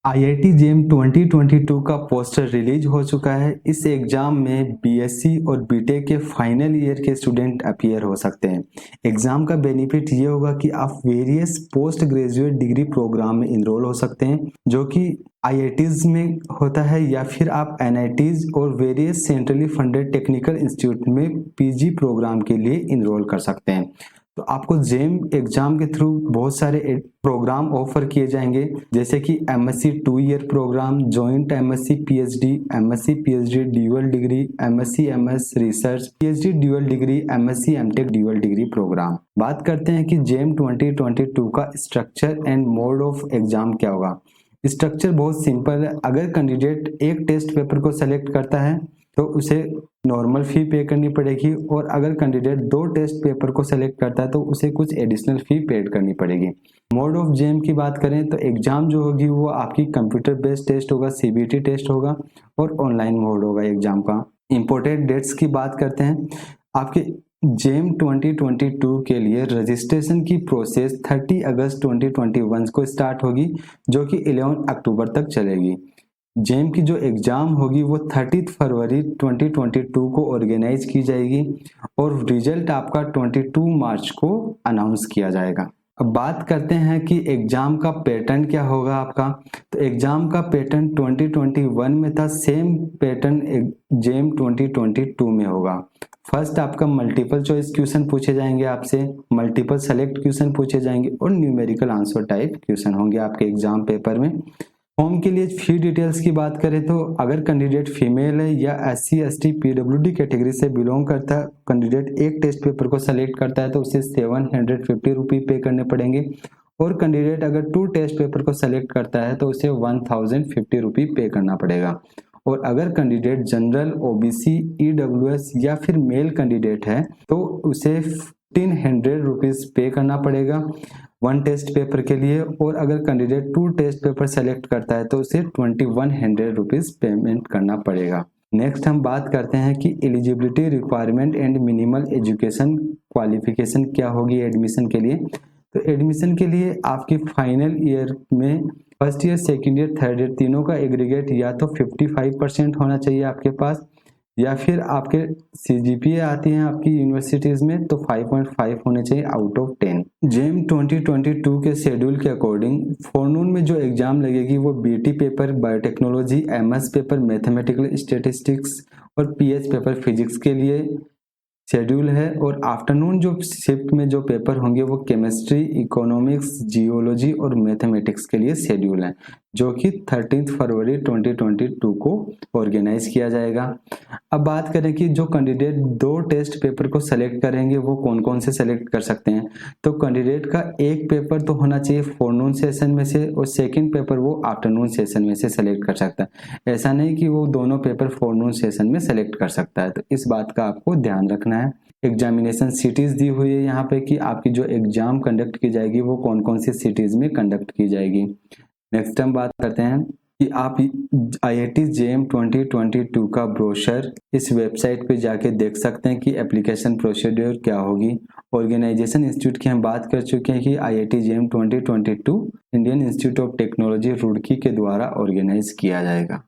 IIT JEE 2022 का poster release हो चुका है। इस एग्जाम में बीएससी और बीटेक के फाइनल ईयर के स्टूडेंट अपीयर हो सकते हैं। एग्जाम का बेनिफिट ये होगा कि आप various post graduate degree programme में इनरोल हो सकते हैं, जो कि आईआईटीज में होता है, या फिर आप एनआईटीज और various centrally funded technical institute में पीजी प्रोग्राम के लिए इनरोल कर सकते हैं। तो आपको जेम एग्जाम के थ्रू बहुत सारे प्रोग्राम ऑफर किए जाएंगे, जैसे कि MSc 2 year programme, joint MSc PhD dual degree, MSc MS research, PhD dual degree, MSc MTech dual degree programme. बात करते हैं कि जेम 2022 का structure and mode of exam क्या होगा। स्ट्रक्चर बहुत सिंपल है। अगर कैंडिडेट एक टेस्ट पेपर को सेलेक्ट करता है तो उसे नॉर्मल फी पे करनी पड़ेगी, और अगर कैंडिडेट 2 टेस्ट पेपर को सेलेक्ट करता है तो उसे कुछ एडिशनल फी पेड करनी पड़ेगी। मोड ऑफ जेम की बात करें तो एग्जाम जो होगी वो आपकी कंप्यूटर बेस्ड टेस्ट होगा, सीबीटी टेस्ट होगा और ऑनलाइन मोड होगा एग्जाम का। इंपॉर्टेंट डेट्स की बात करते हैं। आपके जेम 2022 के लिए रजिस्ट्रेशन की प्रोसेस 30 अगस्त 2021 को स्टार्ट होगी, जो कि 11 अक्टूबर तक चलेगी। जेम की जो एग्जाम होगी वो 30 फरवरी 2022 को ऑर्गेनाइज की जाएगी और रिजल्ट आपका 22 मार्च को अनाउंस किया जाएगा। अब बात करते हैं कि एग्जाम का पैटर्न क्या होगा आपका। तो एग्जाम का पैटर्न 2021 में था, सेम पैटर्न जेम 2022 में होगा। फर्स्ट आपका मल्टीपल चॉइस क्वेश्चन पूछे जाएंगे आपसे, मल्टीपल सेलेक्ट क्वेश्चन पूछे जाएंगे और न्यूमेरिकल आंसर टाइप क्वेश्चन होंगे आपके एग्जाम पेपर में। फॉर्म के लिए फी डिटेल्स की बात करें तो अगर कैंडिडेट फीमेल है या एससी एसटी पीडब्ल्यूडी कैटेगरी से बिलोंग करता है, कैंडिडेट एक टेस्ट पेपर को सेलेक्ट करता है तो उसे 750 रुपये पे करने पड़ेंगे, और कैंडिडेट अगर 2 टेस्ट पेपर को सेलेक्ट करता है तो उसे 1050 रुपये पे करना पड़ेगा। और अगर कैंडिडेट जनरल, ओबीसी, ईडब्ल्यूएस या फिर मेल कैंडिडेट है तो उसे 1500 रुपीज पे करना पड़ेगा 1 टेस्ट पेपर के लिए, और अगर कैंडिडेट 2 टेस्ट पेपर सेलेक्ट करता है तो उसे 2100 रुपीज पेमेंट करना पड़ेगा। नेक्स्ट हम बात करते हैं कि eligibility requirement and minimal education qualification क्या होगी एडमिशन के लिए। तो एडमिशन के लिए आपकी फाइनल ईयर में first year, second year, third year तीनों का एग्रीगेट या तो 55% होना चाहिए आपके पास, या फिर आपके सीजीपीए आती हैं आपकी यूनिवर्सिटीज में तो 5.5 होने चाहिए आउट ऑफ 10। जेम 2022 के शेड्यूल के अकॉर्डिंग फोरनून में जो एग्जाम लगेगी वो BT paper biotechnology, MS paper mathematical statistics और पीएच पेपर फिजिक्स के लिए शेड्यूल है, और आफ्टरनून जो शिफ्ट में जो पेपर होंगे वो केमिस्ट्री, इकोनॉमिक्स, जियोलॉजी और मैथमेटिक्स के लिए शेड्यूल है, जो कि 13 फरवरी 2022 को ऑर्गेनाइज किया जाएगा। अब बात करें कि जो कैंडिडेट 2 टेस्ट पेपर को सेलेक्ट करेंगे वो कौन कौन से सेलेक्ट कर सकते हैं। तो कैंडिडेट का एक पेपर तो होना चाहिए फोरनून सेशन में से, और सेकेंड पेपर वो आफ्टरनून सेशन में से सेलेक्ट कर सकता है। ऐसा नहीं कि वो दोनों पेपर फोरनून सेशन में सेलेक्ट कर सकता है, तो इस बात का आपको ध्यान रखना है। एग्जामिनेशन सिटीज दी हुई है यहाँ पे कि आपकी जो एग्जाम कंडक्ट की जाएगी वो कौन कौन सी सिटीज में कंडक्ट की जाएगी। नेक्स्ट हम बात करते हैं कि आप आईआईटी जेईई 2022 का ब्रोशर इस वेबसाइट पे जाके देख सकते हैं कि एप्लीकेशन प्रोसीड्यूर क्या होगी। ऑर्गेनाइजेशन इंस्टीट्यूट की हम बात कर चुके हैं कि IIT JEE 2022 Indian institute of technology Roorkee के द्वारा ऑर्गेनाइज किया जाएगा।